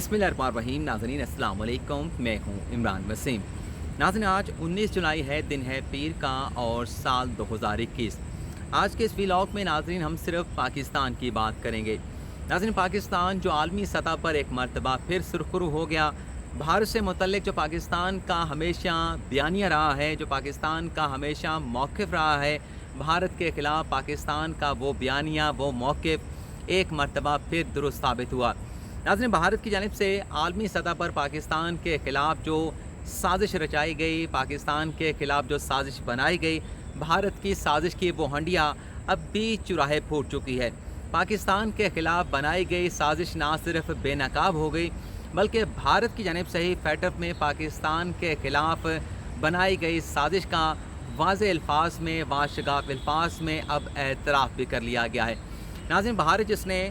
بسم اللہ الرحمن الرحیم. ناظرین السلام علیکم. میں ہوں عمران وسیم. ناظرین آج 19 جولائی ہے، دن ہے پیر کا اور سال 2021. آج کے اس ویلاگ میں ناظرین ہم صرف پاکستان کی بات کریں گے. ناظرین پاکستان جو عالمی سطح پر ایک مرتبہ پھر سرخرو ہو گیا. بھارت سے متعلق جو پاکستان کا ہمیشہ بیانیہ رہا ہے، جو پاکستان کا ہمیشہ موقف رہا ہے، بھارت کے خلاف پاکستان کا وہ بیانیہ، وہ موقف ایک مرتبہ پھر درست ثابت ہوا. ناظرین بھارت کی جانب سے عالمی سطح پر پاکستان کے خلاف جو سازش رچائی گئی، پاکستان کے خلاف جو سازش بنائی گئی، بھارت کی سازش کی وہ ہنڈیاں اب بھی چراہے پھوٹ چکی ہے. پاکستان کے خلاف بنائی گئی سازش نہ صرف بے نقاب ہو گئی بلکہ بھارت کی جانب سے ہی فیٹف میں پاکستان کے خلاف بنائی گئی سازش کا واضح الفاظ میں، واشگاف الفاظ میں اب اعتراف بھی کر لیا گیا ہے. ناظرین بھارت جس نے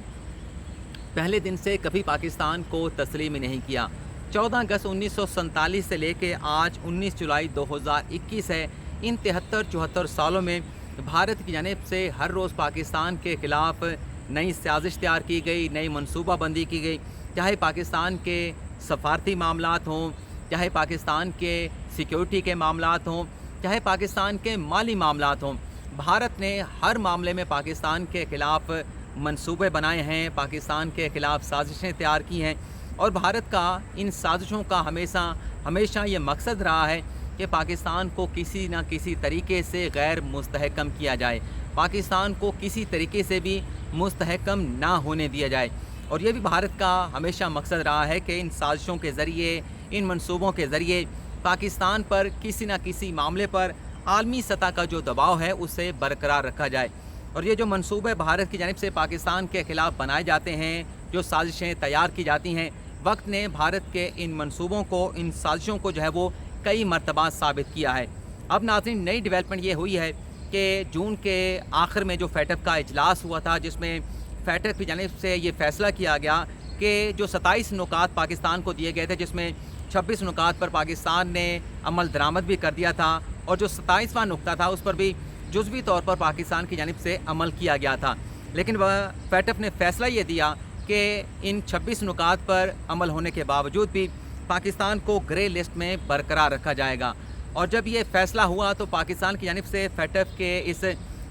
پہلے دن سے کبھی پاکستان کو تسلیم ہی نہیں کیا، 14 اگست 1947 سے لے کے آج 19 جولائی 2021 ہے، ان 73-74 سالوں میں بھارت کی جانب سے ہر روز پاکستان کے خلاف نئی سازش تیار کی گئی، نئی منصوبہ بندی کی گئی. چاہے پاکستان کے سفارتی معاملات ہوں، چاہے پاکستان کے سیکیورٹی کے معاملات ہوں، چاہے پاکستان کے مالی معاملات ہوں، بھارت نے ہر معاملے میں پاکستان کے خلاف منصوبے بنائے ہیں، پاکستان کے خلاف سازشیں تیار کی ہیں. اور بھارت کا ان سازشوں کا ہمیشہ یہ مقصد رہا ہے کہ پاکستان کو کسی نہ کسی طریقے سے غیر مستحکم کیا جائے، پاکستان کو کسی طریقے سے بھی مستحکم نہ ہونے دیا جائے. اور یہ بھی بھارت کا ہمیشہ مقصد رہا ہے کہ ان سازشوں کے ذریعے، ان منصوبوں کے ذریعے پاکستان پر کسی نہ کسی معاملے پر عالمی سطح کا جو دباؤ ہے اسے برقرار رکھا جائے. اور یہ جو منصوبے بھارت کی جانب سے پاکستان کے خلاف بنائے جاتے ہیں، جو سازشیں تیار کی جاتی ہیں، وقت نے بھارت کے ان منصوبوں کو، ان سازشوں کو جو ہے وہ کئی مرتبہ ثابت کیا ہے. اب ناظرین نئی ڈیولپمنٹ یہ ہوئی ہے کہ جون کے آخر میں جو فیٹف کا اجلاس ہوا تھا، جس میں فیٹف کی جانب سے یہ فیصلہ کیا گیا کہ جو 27 نکات پاکستان کو دیے گئے تھے، جس میں 26 نکات پر پاکستان نے عمل درآمد بھی کر دیا تھا، اور جو 27واں نکتہ تھا اس پر بھی جزوی طور پر پاکستان کی جانب سے عمل کیا گیا تھا. لیکن وہ فیٹف نے فیصلہ یہ دیا کہ ان 26 نکات پر عمل ہونے کے باوجود بھی پاکستان کو گرے لسٹ میں برقرار رکھا جائے گا. اور جب یہ فیصلہ ہوا تو پاکستان کی جانب سے فیٹف کے اس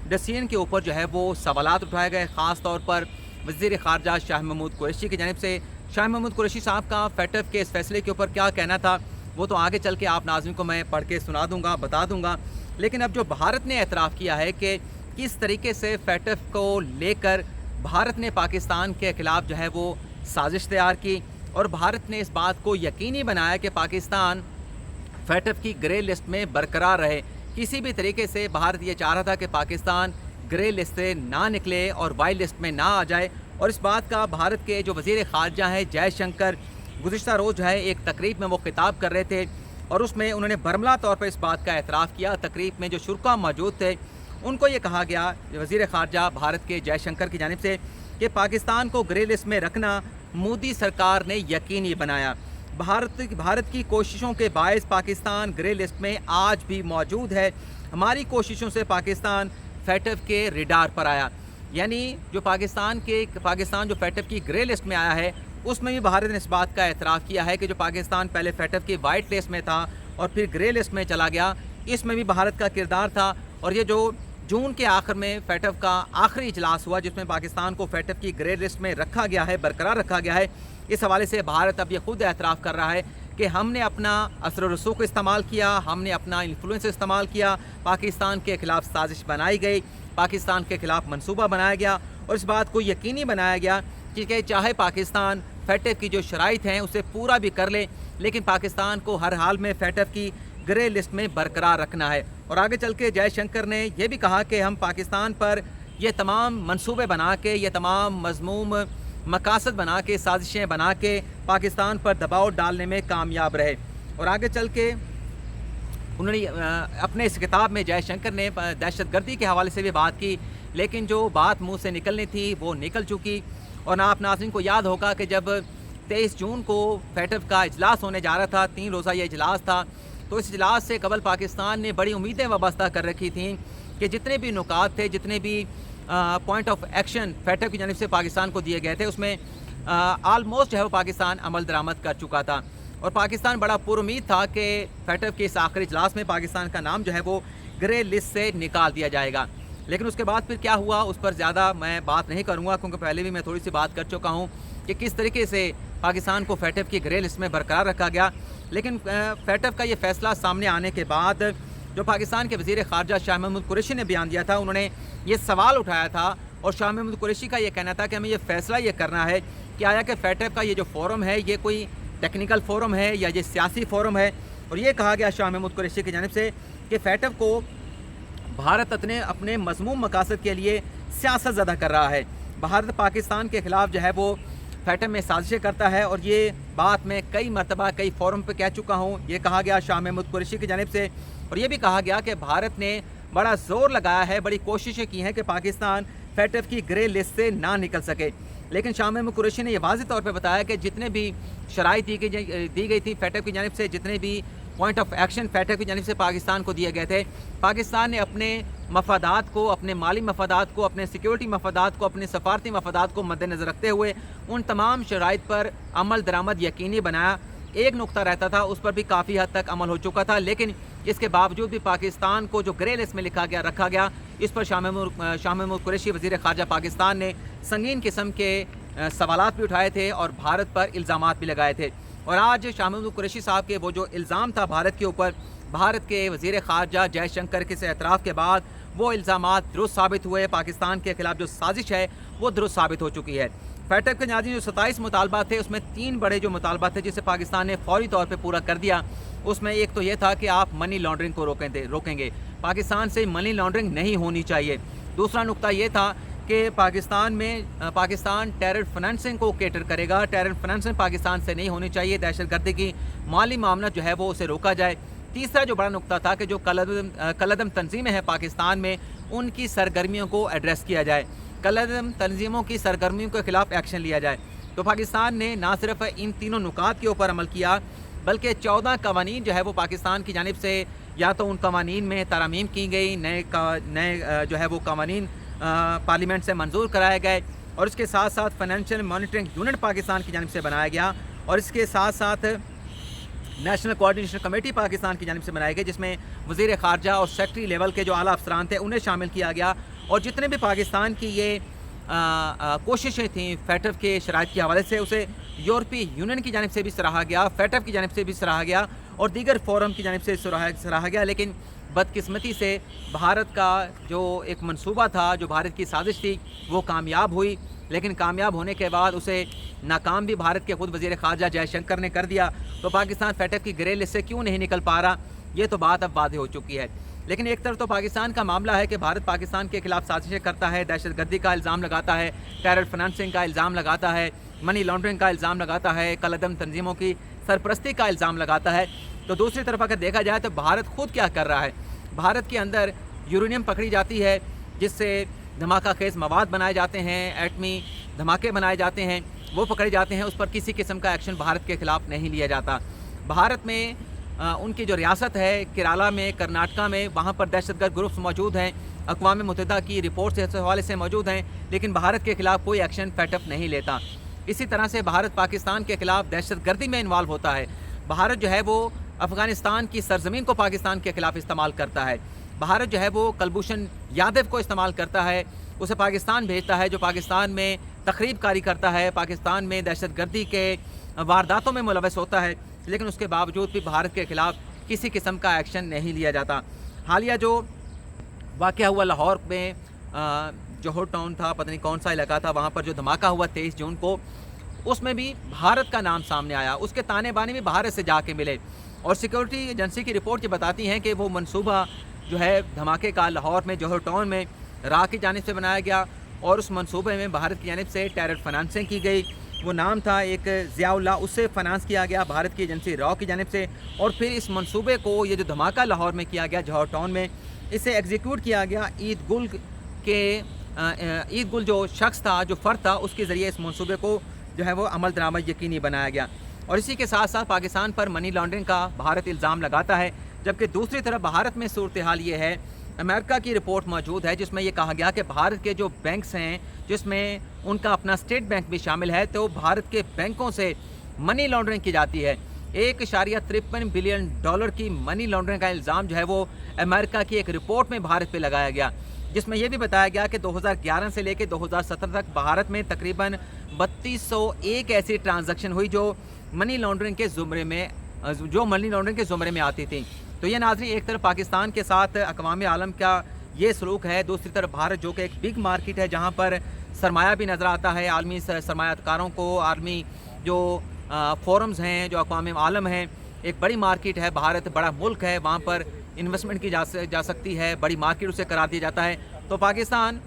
ڈیسیژن کے اوپر جو ہے وہ سوالات اٹھائے گئے، خاص طور پر وزیر خارجہ شاہ محمود قریشی کی جانب سے. شاہ محمود قریشی صاحب کا فیٹف کے اس فیصلے کے اوپر کیا کہنا تھا وہ تو آگے چل کے آپ ناظرین کو میں پڑھ کے سنا دوں گا، بتا دوں گا. لیکن اب جو بھارت نے اعتراف کیا ہے کہ کس طریقے سے فیٹف کو لے کر بھارت نے پاکستان کے خلاف جو ہے وہ سازش تیار کی، اور بھارت نے اس بات کو یقینی بنایا کہ پاکستان فیٹف کی گرے لسٹ میں برقرار رہے. کسی بھی طریقے سے بھارت یہ چاہ رہا تھا کہ پاکستان گرے لسٹ سے نہ نکلے اور وائی لسٹ میں نہ آ جائے. اور اس بات کا بھارت کے جو وزیر خارجہ ہیں جے شنکر گزشتہ روز جو ہے ایک تقریب میں وہ خطاب کر رہے تھے، اور اس میں انہوں نے برملا طور پر اس بات کا اعتراف کیا. تقریب میں جو شرکا موجود تھے ان کو یہ کہا گیا وزیر خارجہ بھارت کے جے شنکر کی جانب سے کہ پاکستان کو گرے لسٹ میں رکھنا مودی سرکار نے یقینی بنایا. بھارت کی کوششوں کے باعث پاکستان گرے لسٹ میں آج بھی موجود ہے. ہماری کوششوں سے پاکستان فیٹف کے ریڈار پر آیا. یعنی جو پاکستان جو فیٹف کی گرے لسٹ میں آیا ہے اس میں بھی بھارت نے اس بات کا اعتراف کیا ہے کہ جو پاکستان پہلے فیٹف کی وائٹ لسٹ میں تھا اور پھر گرے لسٹ میں چلا گیا، اس میں بھی بھارت کا کردار تھا. اور یہ جو جون کے آخر میں فیٹف کا آخری اجلاس ہوا جس میں پاکستان کو فیٹف کی گرے لسٹ میں رکھا گیا ہے، برقرار رکھا گیا ہے، اس حوالے سے بھارت اب یہ خود اعتراف کر رہا ہے کہ ہم نے اپنا اثر و رسوخ استعمال کیا، ہم نے اپنا انفلوئنس استعمال کیا، پاکستان کے خلاف سازش بنائی گئی، پاکستان کے خلاف منصوبہ بنایا گیا، اور اس بات کو یقینی بنایا گیا کہ چاہے پاکستان فیٹف کی جو شرائط ہیں اسے پورا بھی کر لے، لیکن پاکستان کو ہر حال میں فیٹف کی گرے لسٹ میں برقرار رکھنا ہے. اور آگے چل کے جے شنکر نے یہ بھی کہا کہ ہم پاکستان پر یہ تمام منصوبے بنا کے، یہ تمام مذموم مقاصد بنا کے، سازشیں بنا کے پاکستان پر دباؤ ڈالنے میں کامیاب رہے. اور آگے چل کے انہوں نے اپنے اس کتاب میں جے شنکر نے دہشت گردی کے حوالے سے بھی بات کی، لیکن جو بات منہ سے نکلنی تھی وہ نکل چکی. اور آپ ناظرین کو یاد ہوگا کہ جب 23 جون کو فیٹف کا اجلاس ہونے جا رہا تھا، 3 روزہ یہ اجلاس تھا، تو اس اجلاس سے قبل پاکستان نے بڑی امیدیں وابستہ کر رکھی تھیں کہ جتنے بھی نکات تھے، جتنے بھی پوائنٹ آف ایکشن فیٹف کی جانب سے پاکستان کو دیے گئے تھے، اس میں آلموسٹ جو ہے وہ پاکستان عمل درآمد کر چکا تھا، اور پاکستان بڑا پر امید تھا کہ فیٹف کے اس آخری اجلاس میں پاکستان کا نام جو ہے وہ گرے لسٹ سے نکال دیا جائے گا۔ لیکن اس کے بعد پھر کیا ہوا اس پر زیادہ میں بات نہیں کروں گا، کیونکہ پہلے بھی میں تھوڑی سی بات کر چکا ہوں کہ کس طریقے سے پاکستان کو فیٹف کی گرے لسٹ میں برقرار رکھا گیا۔ لیکن فیٹف کا یہ فیصلہ سامنے آنے کے بعد جو پاکستان کے وزیر خارجہ شاہ محمود قریشی نے بیان دیا تھا، انہوں نے یہ سوال اٹھایا تھا، اور شاہ محمود قریشی کا یہ کہنا تھا کہ ہمیں یہ فیصلہ یہ کرنا ہے کہ آیا کہ فیٹف کا یہ جو فورم ہے یہ کوئی ٹیکنیکل فورم ہے یا یہ سیاسی فورم ہے۔ اور یہ کہا گیا شاہ محمود قریشی کی جانب سے کہ فیٹف کو بھارت اپنے مذموم مقاصد کے لیے سیاست زدہ کر رہا ہے۔ بھارت پاکستان کے خلاف جو ہے وہ فیٹف میں سازشیں کرتا ہے، اور یہ بات میں کئی مرتبہ کئی فورم پہ کہہ چکا ہوں۔ یہ کہا گیا شاہ محمود قریشی کی جانب سے، اور یہ بھی کہا گیا کہ بھارت نے بڑا زور لگایا ہے، بڑی کوششیں کی ہیں کہ پاکستان فیٹف کی گرے لسٹ سے نہ نکل سکے۔ لیکن شاہ محمود قریشی نے یہ واضح طور پہ بتایا کہ جتنے بھی شرائط دی گئی تھی فیٹف کی جانب سے، جتنے بھی پوائنٹ آف ایکشن فیٹف کی جانب سے پاکستان کو دیے گئے تھے، پاکستان نے اپنے مفادات کو، اپنے مالی مفادات کو، اپنے سیکیورٹی مفادات کو، اپنے سفارتی مفادات کو مد نظر رکھتے ہوئے ان تمام شرائط پر عمل درآمد یقینی بنایا۔ ایک نقطہ رہتا تھا، اس پر بھی کافی حد تک عمل ہو چکا تھا، لیکن اس کے باوجود بھی پاکستان کو جو گرے لسٹ میں رکھا گیا، اس پر شاہ محمود قریشی وزیر خارجہ پاکستان نے سنگین قسم کے سوالات بھی اٹھائے تھے اور بھارت پر الزامات بھی لگائے تھے۔ اور آج شاہ محمود قریشی صاحب کے وہ جو الزام تھا بھارت کے اوپر، بھارت کے وزیر خارجہ جے شنکر کے اعتراف کے بعد وہ الزامات درست ثابت ہوئے۔ پاکستان کے خلاف جو سازش ہے وہ درست ثابت ہو چکی ہے۔ فیٹف کے ناظرین جو 27 مطالبات تھے، اس میں 3 بڑے جو مطالبات تھے جسے پاکستان نے فوری طور پہ پورا کر دیا۔ اس میں ایک تو یہ تھا کہ آپ منی لانڈرنگ کو روکیں گے، پاکستان سے منی لانڈرنگ نہیں ہونی چاہیے۔ دوسرا نقطہ یہ تھا کہ پاکستان ٹیرر فنانسنگ کو کیٹر کرے گا، ٹیرر فنانسنگ پاکستان سے نہیں ہونی چاہیے، دہشت گردی کی مالی معاملات جو ہے وہ اسے روکا جائے۔ تیسرا جو بڑا نقطہ تھا کہ جو کلعدم تنظیمیں ہیں پاکستان میں، ان کی سرگرمیوں کو ایڈریس کیا جائے، کلعدم تنظیموں کی سرگرمیوں کے خلاف ایکشن لیا جائے۔ تو پاکستان نے نہ صرف ان تینوں نکات کے اوپر عمل کیا، بلکہ 14 قوانین جو ہے وہ پاکستان کی جانب سے یا تو ان قوانین میں ترامیم کی گئی، نئے جو ہے وہ قوانین پارلیمنٹ سے منظور کرائے گئے، اور اس کے ساتھ ساتھ فائنینشیل مانیٹرنگ یونٹ پاکستان کی جانب سے بنایا گیا، اور اس کے ساتھ ساتھ نیشنل کوآرڈینیشن کمیٹی پاکستان کی جانب سے بنائی گئی، جس میں وزیر خارجہ اور سیکٹری لیول کے جو اعلیٰ افسران تھے انہیں شامل کیا گیا۔ اور جتنے بھی پاکستان کی یہ کوششیں تھیں فیٹف کے شرائط کے حوالے سے، اسے یورپی یونین کی جانب سے بھی سراہا گیا، فیٹف کی جانب سے بھی سراہا گیا، اور دیگر فورم کی جانب سے سراہا گیا۔ لیکن بدقسمتی سے بھارت کا جو ایک منصوبہ تھا، جو بھارت کی سازش تھی، وہ کامیاب ہوئی، لیکن کامیاب ہونے کے بعد اسے ناکام بھی بھارت کے خود وزیر خارجہ جے شنکر نے کر دیا۔ تو پاکستان فیٹف کی گرے لسٹ سے کیوں نہیں نکل پا رہا، یہ تو بات اب واضح ہو چکی ہے۔ لیکن ایک طرف تو پاکستان کا معاملہ ہے کہ بھارت پاکستان کے خلاف سازشیں کرتا ہے، دہشت گردی کا الزام لگاتا ہے، ٹیرر فنانسنگ کا الزام لگاتا ہے، منی لانڈرنگ کا الزام لگاتا ہے، کالعدم تنظیموں کی سرپرستی کا الزام لگاتا ہے۔ تو دوسری طرف اگر دیکھا جائے تو بھارت خود کیا کر رہا ہے؟ بھارت کے اندر یورینیم پکڑی جاتی ہے، جس سے دھماکہ خیز مواد بنائے جاتے ہیں، ایٹمی دھماکے بنائے جاتے ہیں، وہ پکڑے جاتے ہیں، اس پر کسی قسم کا ایکشن بھارت کے خلاف نہیں لیا جاتا۔ بھارت میں ان کی جو ریاست ہے کیرالہ میں، کرناٹکا میں، وہاں پر دہشت گرد گروپس موجود ہیں، اقوام متحدہ کی رپورٹ سے اس حوالے سے موجود ہیں، لیکن بھارت کے خلاف کوئی ایکشن فیٹف نہیں لیتا۔ اسی طرح سے بھارت پاکستان کے خلاف دہشت گردی میں انوالو ہوتا ہے۔ بھارت جو ہے وہ افغانستان کی سرزمین کو پاکستان کے خلاف استعمال کرتا ہے۔ بھارت جو ہے وہ کلبھوشن یادو کو استعمال کرتا ہے، اسے پاکستان بھیجتا ہے، جو پاکستان میں تخریب کاری کرتا ہے، پاکستان میں دہشت گردی کے وارداتوں میں ملوث ہوتا ہے، لیکن اس کے باوجود بھی بھارت کے خلاف کسی قسم کا ایکشن نہیں لیا جاتا۔ حالیہ جو واقعہ ہوا لاہور میں، جوہر ٹاؤن تھا، پتہ نہیں کون سا علاقہ تھا، وہاں پر جو دھماکہ ہوا 23 جون کو، اس میں بھی بھارت کا نام سامنے آیا، اس کے تانے بانے بھی بھارت سے جا کے ملے، اور سیکورٹی ایجنسی کی رپورٹ یہ بتاتی ہیں کہ وہ منصوبہ جو ہے دھماکے کا لاہور میں جوہر ٹاؤن میں را کی جانب سے بنایا گیا، اور اس منصوبے میں بھارت کی جانب سے ٹیرر فنانسنگ کی گئی۔ وہ نام تھا ایک ضیاء اللہ، اس سے فنانس کیا گیا بھارت کی ایجنسی را کی جانب سے، اور پھر اس منصوبے کو، یہ جو دھماکہ لاہور میں کیا گیا جوہر ٹاؤن میں، اسے ایگزیکیوٹ کیا گیا عید گل جو شخص تھا، جو فرد تھا، اس کے ذریعے اس منصوبے کو جو ہے وہ عمل درآمد یقینی بنایا گیا۔ اور اسی کے ساتھ ساتھ پاکستان پر منی لانڈرنگ کا بھارت الزام لگاتا ہے، جبکہ دوسری طرف بھارت میں صورتحال یہ ہے امریکہ کی رپورٹ موجود ہے جس میں یہ کہا گیا کہ بھارت کے جو بینکس ہیں جس میں ان کا اپنا اسٹیٹ بینک بھی شامل ہے تو بھارت کے بینکوں سے منی لانڈرنگ کی جاتی ہے. 1.53 بلین ڈالر کی منی لانڈرنگ کا الزام جو ہے وہ امریکہ کی ایک رپورٹ میں بھارت پہ لگایا گیا, جس میں یہ بھی بتایا گیا کہ 2011 سے لے کے 2017 تک بھارت میں تقریباً 3201 ایسی ٹرانزیکشن ہوئی جو منی لانڈرنگ کے زمرے میں آتی تھیں. تو یہ ناظرین ایک طرف پاکستان کے ساتھ اقوام عالم کا یہ سلوک ہے, دوسری طرف بھارت جو کہ ایک بگ مارکیٹ ہے جہاں پر سرمایہ بھی نظر آتا ہے, عالمی سرمایہ کاروں کو, عالمی جو فورمز ہیں, جو اقوام عالم ہیں, ایک بڑی مارکیٹ ہے. بھارت بڑا ملک ہے, وہاں پر انویسٹمنٹ کی جا سکتی ہے, بڑی مارکیٹ اسے قرار دیا جاتا ہے. تو پاکستان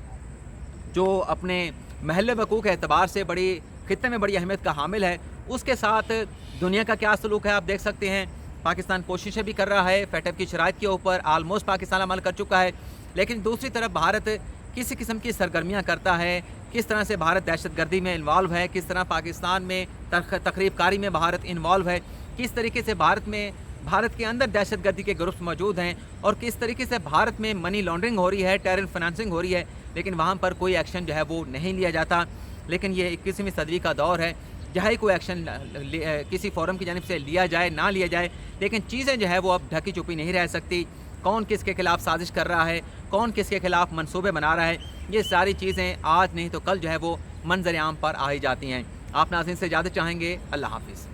جو اپنے محل وقوع کے اعتبار سے بڑی خطے میں بڑی اہمیت کا حامل ہے, اس کے ساتھ دنیا کا کیا سلوک ہے آپ دیکھ سکتے ہیں. پاکستان کوششیں بھی کر رہا ہے, فیٹ اپ کی شرائط کے اوپر آلموسٹ پاکستان عمل کر چکا ہے, لیکن دوسری طرف بھارت کسی قسم کی سرگرمیاں کرتا ہے, کس طرح سے بھارت دہشت گردی میں انوالو ہے, کس طرح پاکستان میں تخریب کاری میں بھارت انوالو ہے, کس طریقے سے بھارت کے اندر دہشت گردی کے گروپس موجود ہیں, اور کس طریقے سے بھارت میں منی لانڈرنگ ہو رہی ہے, ٹیرر فنانسنگ ہو رہی ہے, لیکن وہاں پر کوئی ایکشن جو ہے وہ نہیں لیا جاتا. لیکن یہ 21ویں صدی کا دور ہے, جہاں ہی کوئی ایکشن کسی فورم کی جانب سے لیا جائے نہ لیا جائے, لیکن چیزیں جو ہے وہ اب ڈھکی چھپی نہیں رہ سکتی. کون کس کے خلاف سازش کر رہا ہے, کون کس کے خلاف منصوبے بنا رہا ہے, یہ ساری چیزیں آج نہیں تو کل جو ہے وہ منظر عام پر آ ہی جاتی ہیں. آپ ناظرین سے اجازت چاہیں گے. اللہ حافظ.